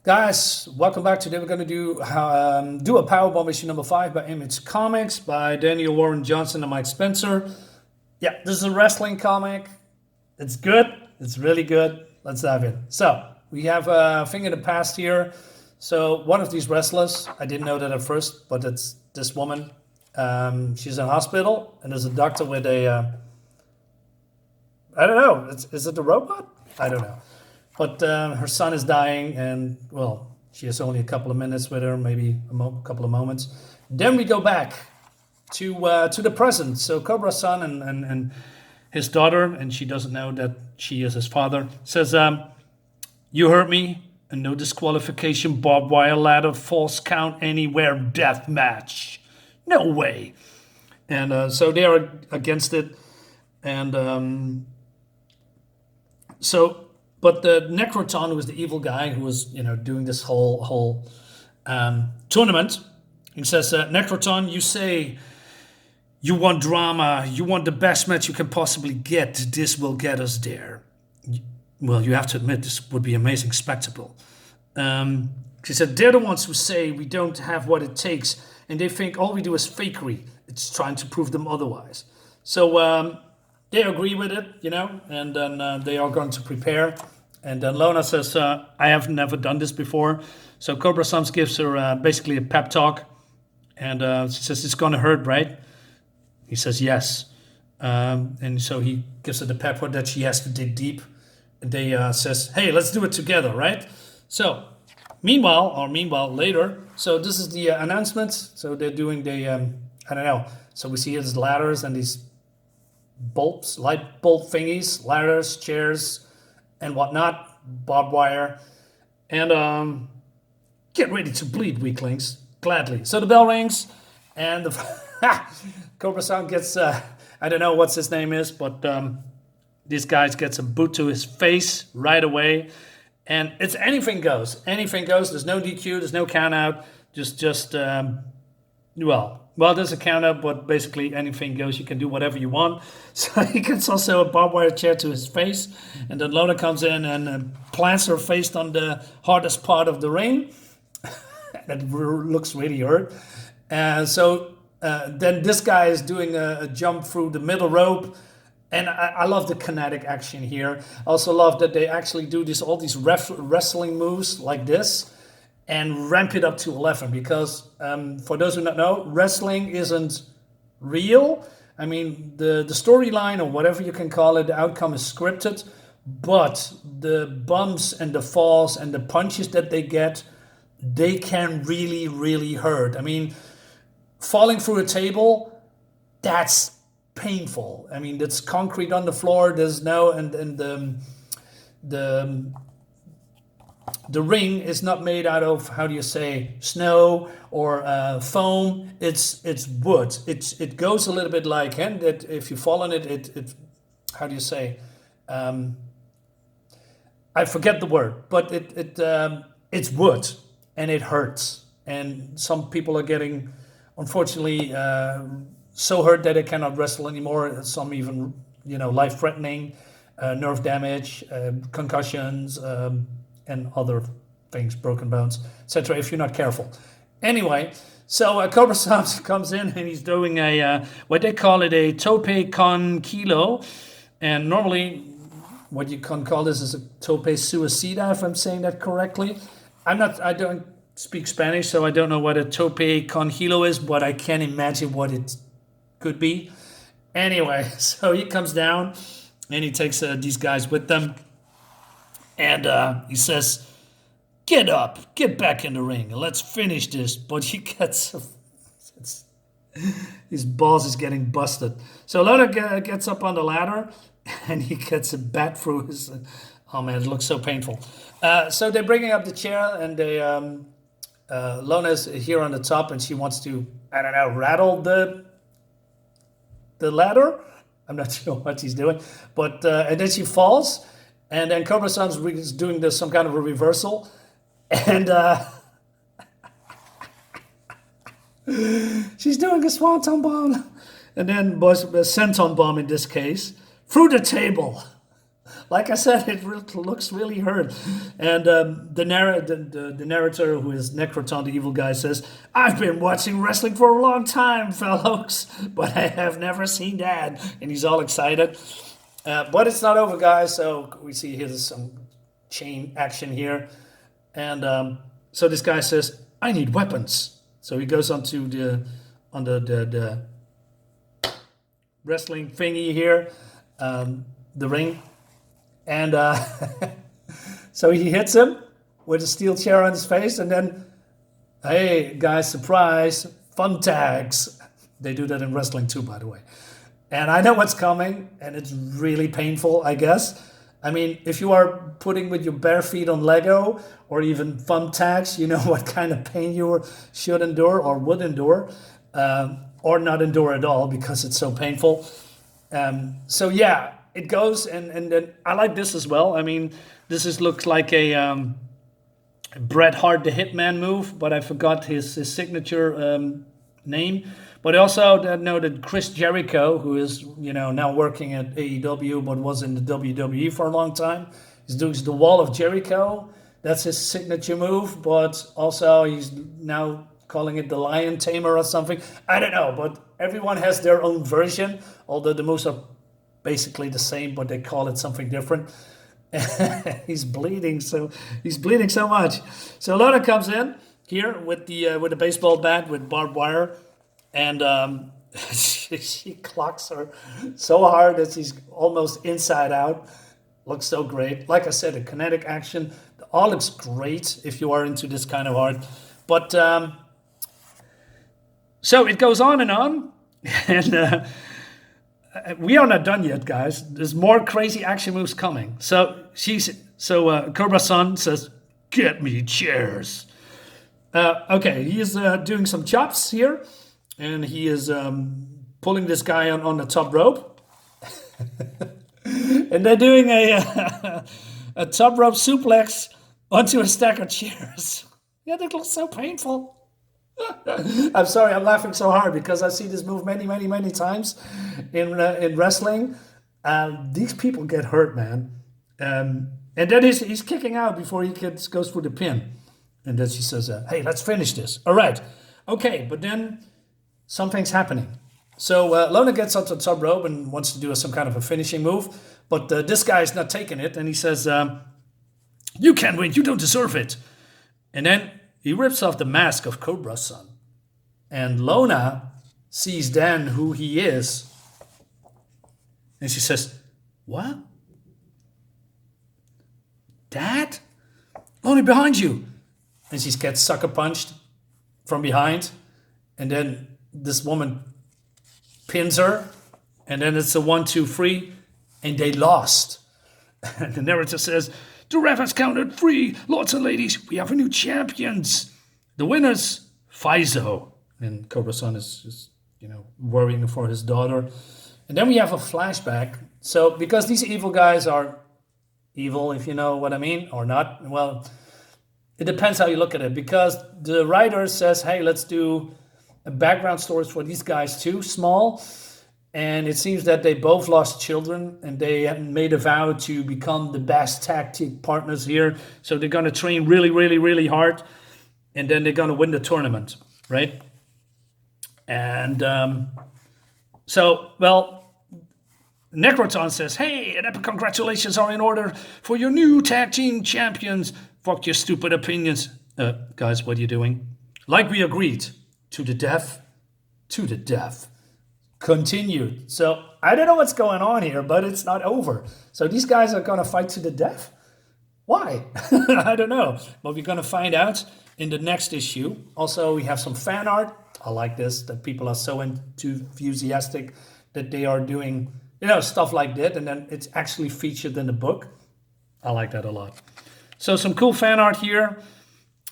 Guys, welcome back. Today we're going to do a Powerbomb issue number 5 by Image Comics by Daniel Warren Johnson and Mike Spencer. Yeah, this is a wrestling comic. It's good. It's really good. Let's dive in. So we have a thing in the past here. So one of these wrestlers, I didn't know that at first, but it's this woman. She's in hospital, and there's a doctor with a I don't know. Is it a robot? I don't know. But her son is dying, and, well, she has only a couple of minutes with her, maybe a couple of moments. Then we go back to the present. So Cobra's son and his daughter, and she doesn't know that she is his father, says, you heard me, and no disqualification, barbed wire ladder, false count anywhere, death match. No way. And so they are against it. And but the Necroton, who was the evil guy who was, doing this whole tournament, he says, Necroton, you say you want drama, you want the best match you can possibly get. This will get us there. Well, you have to admit, this would be an amazing spectacle. She said, they're the ones who say we don't have what it takes, and they think all we do is fakery. It's trying to prove them otherwise. So they agree with it, and then they are going to prepare. And then Lona says, I have never done this before. So Cobra Sams gives her basically a pep talk. And she says, it's going to hurt, right? He says, yes. And so he gives her the pep talk that she has to dig deep. And they says, hey, let's do it together, right? So meanwhile, later, so this is the announcement. So they're doing the, I don't know. So we see these ladders and these bulbs, light bulb thingies, ladders, chairs, and whatnot, barbed wire, and get ready to bleed, weaklings, gladly. So the bell rings, and the Cobra Sound gets, I don't know what his name is, but this guy gets a boot to his face right away, and it's anything goes. Anything goes. There's no DQ, there's no count out, just well, there's a count out, but basically anything goes. You can do whatever you want. So he gets also a barbed wire chair to his face, and then Lona comes in and plants her face on the hardest part of the ring. That looks really hurt. So then this guy is doing a jump through the middle rope, and I love the kinetic action here. I also love that they actually do all these wrestling moves like this, and ramp it up to 11, because for those who don't know, wrestling isn't real. I mean, the storyline, or whatever you can call it, the outcome is scripted, but the bumps and the falls and the punches that they get, they can really, really hurt. I mean, falling through a table, that's painful. I mean, that's concrete on the floor. There's no, and the ring is not made out of, how do you say, snow or foam. It's wood. It goes a little bit like, and that if you fall on it, how do you say? I forget the word, but it's wood, and it hurts. And some people are getting, unfortunately, so hurt that they cannot wrestle anymore. Some even, life-threatening, nerve damage, concussions. And other things, broken bones, etc., if you're not careful. Anyway, so Cobra Sams comes in, and he's doing what they call it, a tope con kilo. And normally, what you can call this is a tope suicida, if I'm saying that correctly. I don't speak Spanish, so I don't know what a tope con kilo is, but I can imagine what it could be. Anyway, so he comes down, and he takes these guys with them. And he says, get up, get back in the ring, and let's finish this. But he gets, his balls is getting busted. So Lona gets up on the ladder, and he gets a bat through his, oh man, it looks so painful. So they're bringing up the chair, and Lona's here on the top, and she wants to, I don't know, rattle the ladder. I'm not sure what she's doing. But, and then she falls. And then Cobra Sams is doing some kind of a reversal. And she's doing a swanton bomb. And then a senton bomb in this case. Through the table. Like I said, it looks really hurt. And the narrator, who is Necroton, the evil guy, says, "I've been watching wrestling for a long time, fellows, but I have never seen that." And he's all excited. But it's not over, guys. So we see here's some chain action here. And so this guy says, "I need weapons." So he goes onto the wrestling thingy here, the ring. And so he hits him with a steel chair on his face, and then, hey, guys, surprise, fun tags. They do that in wrestling too, by the way. And I know what's coming, and it's really painful, I guess. I mean, if you are putting with your bare feet on Lego or even fun tags, you know what kind of pain you should endure or would endure, or not endure at all because it's so painful. So yeah, it goes, and then I like this as well. I mean, looks like a Bret Hart the Hitman move, but I forgot his signature name. But also know that Chris Jericho, who is now working at AEW but was in the WWE for a long time, he's doing the Wall of Jericho. That's his signature move, but also he's now calling it the Liontamer or something. I don't know, but everyone has their own version, although the moves are basically the same, but they call it something different. He's bleeding so much. So Lona comes in here with the baseball bat with barbed wire, and she clocks her so hard that she's almost inside out. Looks so great. Like I said, the kinetic action, all looks great if you are into this kind of art. But so it goes on, and we are not done yet, guys. There's more crazy action moves coming. So Cobra Sun says, "Get me chairs." Okay, he is doing some chops here, and he is pulling this guy on the top rope. And they're doing a top rope suplex onto a stack of chairs. Yeah, that looks so painful. I'm sorry, I'm laughing so hard because I see this move many, many, many times in wrestling. These people get hurt, man. And then he's kicking out before he goes for the pin. And then she says, "Hey, let's finish this." All right. Okay, but then something's happening. So Lona gets up to the top rope and wants to do some kind of a finishing move. But this guy is not taking it. And he says, "You can't win. You don't deserve it." And then he rips off the mask of Cobra Sun. And Lona sees then who he is. And she says, "What? Dad? Only behind you." And she gets sucker punched from behind. And then this woman pins her. And then it's a 1, 2, 3. And they lost. And the narrator says, "The ref has counted 3. Lords and ladies, we have a new champions. The winners, FYSO." And Cobra Sun is just, worrying for his daughter. And then we have a flashback. So because these evil guys are evil, if you know what I mean, or not, well, it depends how you look at it. Because the writer says, "Hey, let's do a background stories for these guys too, small." And it seems that they both lost children, and they have made a vow to become the best tag team partners here. So they're going to train really, really, really hard, and then they're going to win the tournament, right? And Necroton says, "Hey, and epic congratulations are in order for your new tag team champions. Fuck your stupid opinions." Guys, what are you doing? Like we agreed, to the death. Continued. So I don't know what's going on here, but it's not over. So these guys are going to fight to the death? Why? I don't know. But we're going to find out in the next issue. Also, we have some fan art. I like this, that people are so enthusiastic that they are doing, stuff like that. And then it's actually featured in the book. I like that a lot. So some cool fan art here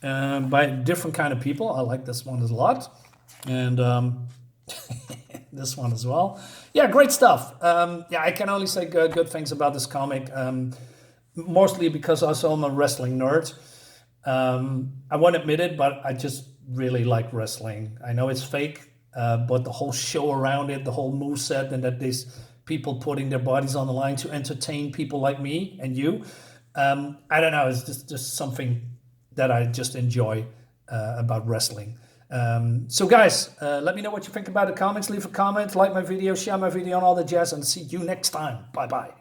by different kind of people. I like this one a lot. And this one as well. Yeah, great stuff. I can only say good things about this comic. Mostly because also I'm a wrestling nerd. I won't admit it, but I just really like wrestling. I know it's fake, but the whole show around it, the whole moveset, and that these people putting their bodies on the line to entertain people like me and you. I don't know, it's just something that I just enjoy about wrestling. So guys, let me know what you think about the comments. Leave a comment, like my video, share my video, and all the jazz, and see you next time. Bye bye.